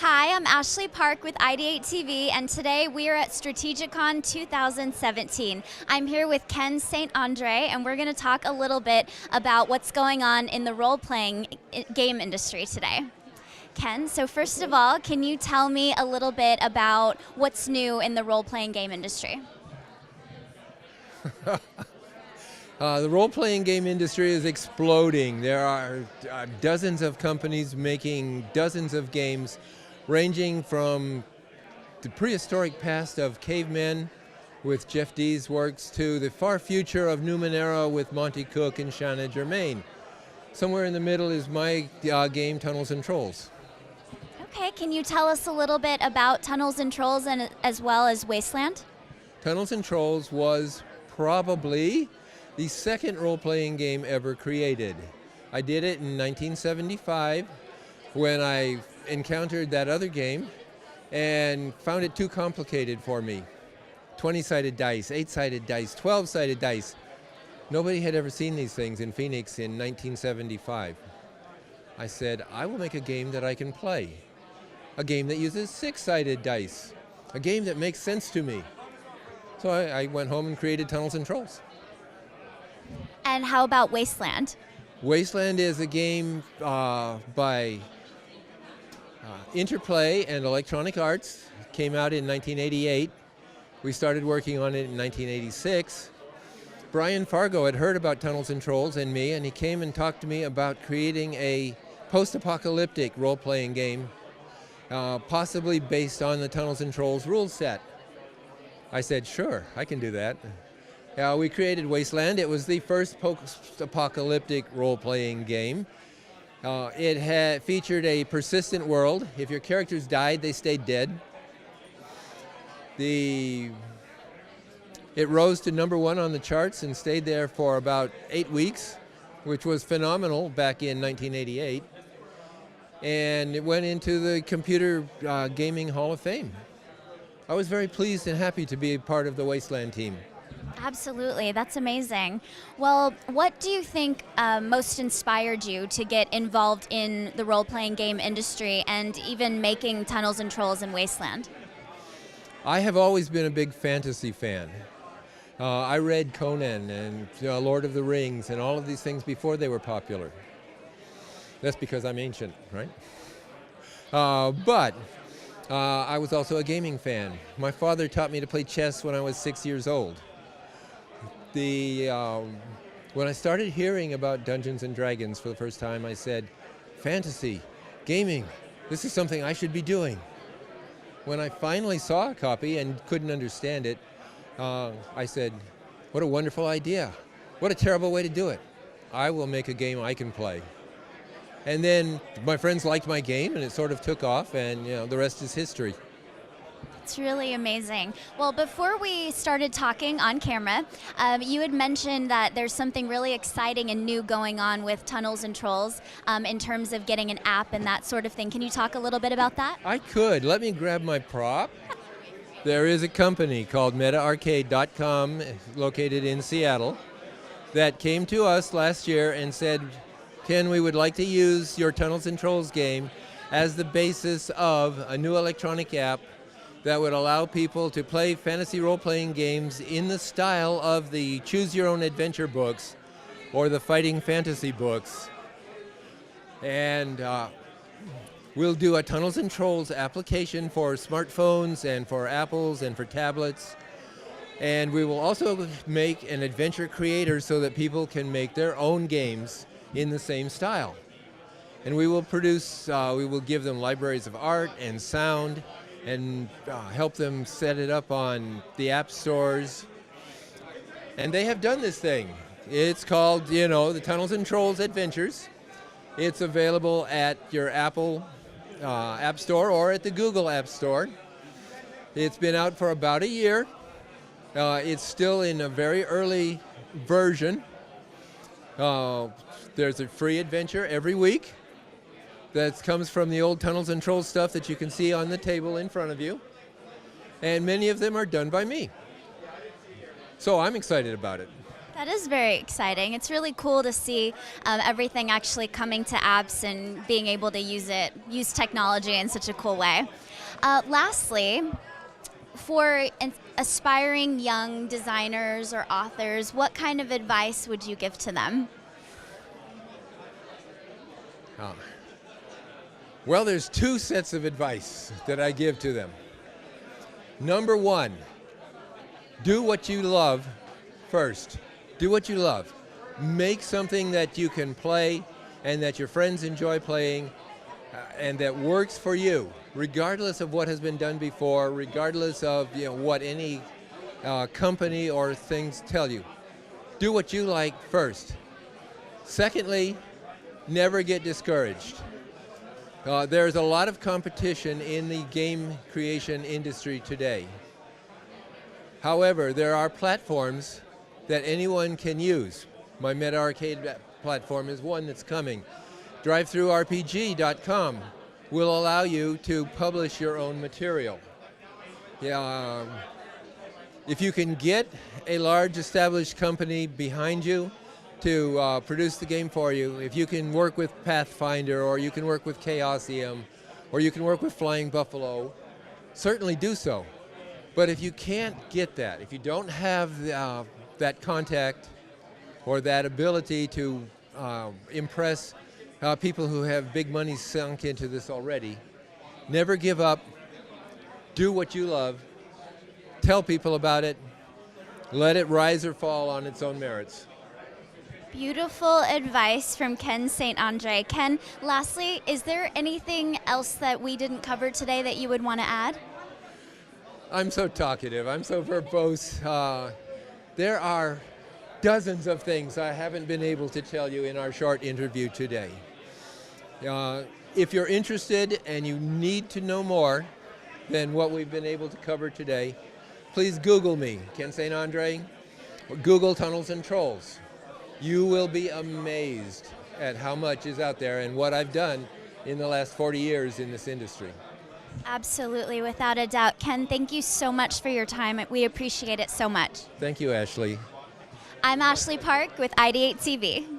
Hi, I'm Ashley Park with IdeateTV, and today we are at Strategicon 2017. I'm here with Ken St. Andre, and we're going to talk a little bit about what's going on in the role-playing game industry today. Ken, so first of all, can you tell me a little bit about what's new in the role-playing game industry? The role-playing game industry is exploding. There are dozens of companies making dozens of games, ranging from the prehistoric past of cavemen with Jeff Dee's works to the far future of Numenera with Monty Cook and Shanna Germain. Somewhere in the middle is my game, Tunnels and Trolls. Okay, can you tell us a little bit about Tunnels and Trolls and as well as Wasteland? Tunnels and Trolls was probably the second role-playing game ever created. I did it in 1975 when I encountered that other game and found it too complicated for me. 20-sided dice, 8-sided dice, 12-sided dice. Nobody had ever seen these things in Phoenix in 1975. I said, I will make a game that I can play. A game that uses 6-sided dice. A game that makes sense to me. So I went home and created Tunnels and Trolls. And how about Wasteland? Wasteland is a game by Interplay and Electronic Arts. It came out in 1988. We started working on it in 1986. Brian Fargo had heard about Tunnels and Trolls and me, and he came and talked to me about creating a post-apocalyptic role-playing game, possibly based on the Tunnels and Trolls rule set. I said, sure, I can do that. We created Wasteland. It was the first post-apocalyptic role-playing game. It had featured a persistent world. If your characters died, they stayed dead. It rose to #1 on the charts and stayed there for about 8 weeks, which was phenomenal back in 1988. And it went into the Computer Gaming Hall of Fame. I was very pleased and happy to be a part of the Wasteland team. Absolutely, that's amazing. Well, what do you think most inspired you to get involved in the role-playing game industry and even making Tunnels and Trolls and Wasteland? I have always been a big fantasy fan. I read Conan and Lord of the Rings and all of these things before they were popular. That's because I'm ancient, right? But I was also a gaming fan. My father taught me to play chess when I was 6 years old. When I started hearing about Dungeons and Dragons for the first time, I said, fantasy, gaming, this is something I should be doing. When I finally saw a copy and couldn't understand it, I said, what a wonderful idea. What a terrible way to do it. I will make a game I can play. And then my friends liked my game and it sort of took off, and the rest is history. It's really amazing. Well, before we started talking on camera, you had mentioned that there's something really exciting and new going on with Tunnels and Trolls in terms of getting an app and that sort of thing. Can you talk a little bit about that? I could. Let me grab my prop. There is a company called MetaArcade.com located in Seattle that came to us last year and said, Ken, we would like to use your Tunnels and Trolls game as the basis of a new electronic app that would allow people to play fantasy role-playing games in the style of the choose-your-own-adventure books or the fighting fantasy books. And we'll do a Tunnels and Trolls application for smartphones and for Apples and for tablets. And we will also make an adventure creator so that people can make their own games in the same style. And we will we will give them libraries of art and sound and help them set it up on the app stores. And they have done this thing. It's called, the Tunnels and Trolls Adventures. It's available at your Apple App Store or at the Google App Store. It's been out for about a year. It's still in a very early version. There's a free adventure every week that comes from the old Tunnels and Trolls stuff that you can see on the table in front of you. And many of them are done by me. So I'm excited about it. That is very exciting. It's really cool to see everything actually coming to apps and being able to use technology in such a cool way. Lastly, for aspiring young designers or authors, what kind of advice would you give to them? Well, there's two sets of advice that I give to them. Number one, do what you love first. Do what you love. Make something that you can play and that your friends enjoy playing and that works for you, regardless of what has been done before, regardless of what any company or things tell you. Do what you like first. Secondly, never get discouraged. There's a lot of competition in the game creation industry today. However, there are platforms that anyone can use. My Meta Arcade platform is one that's coming. DriveThruRPG.com will allow you to publish your own material. If you can get a large established company behind you to produce the game for you, if you can work with Pathfinder, or you can work with Chaosium, or you can work with Flying Buffalo, certainly do so. But if you can't get that, if you don't have that contact or that ability to impress people who have big money sunk into this already, never give up. Do what you love. Tell people about it. Let it rise or fall on its own merits. Beautiful advice from Ken St. Andre. Ken, lastly, is there anything else that we didn't cover today that you would want to add? I'm so talkative. I'm so verbose. There are dozens of things I haven't been able to tell you in our short interview today. If you're interested and you need to know more than what we've been able to cover today, please Google me, Ken St. Andre, or Google Tunnels and Trolls. You will be amazed at how much is out there and what I've done in the last 40 years in this industry. Absolutely, without a doubt. Ken, thank you so much for your time. We appreciate it so much. Thank you, Ashley. I'm Ashley Park with IdeateTV.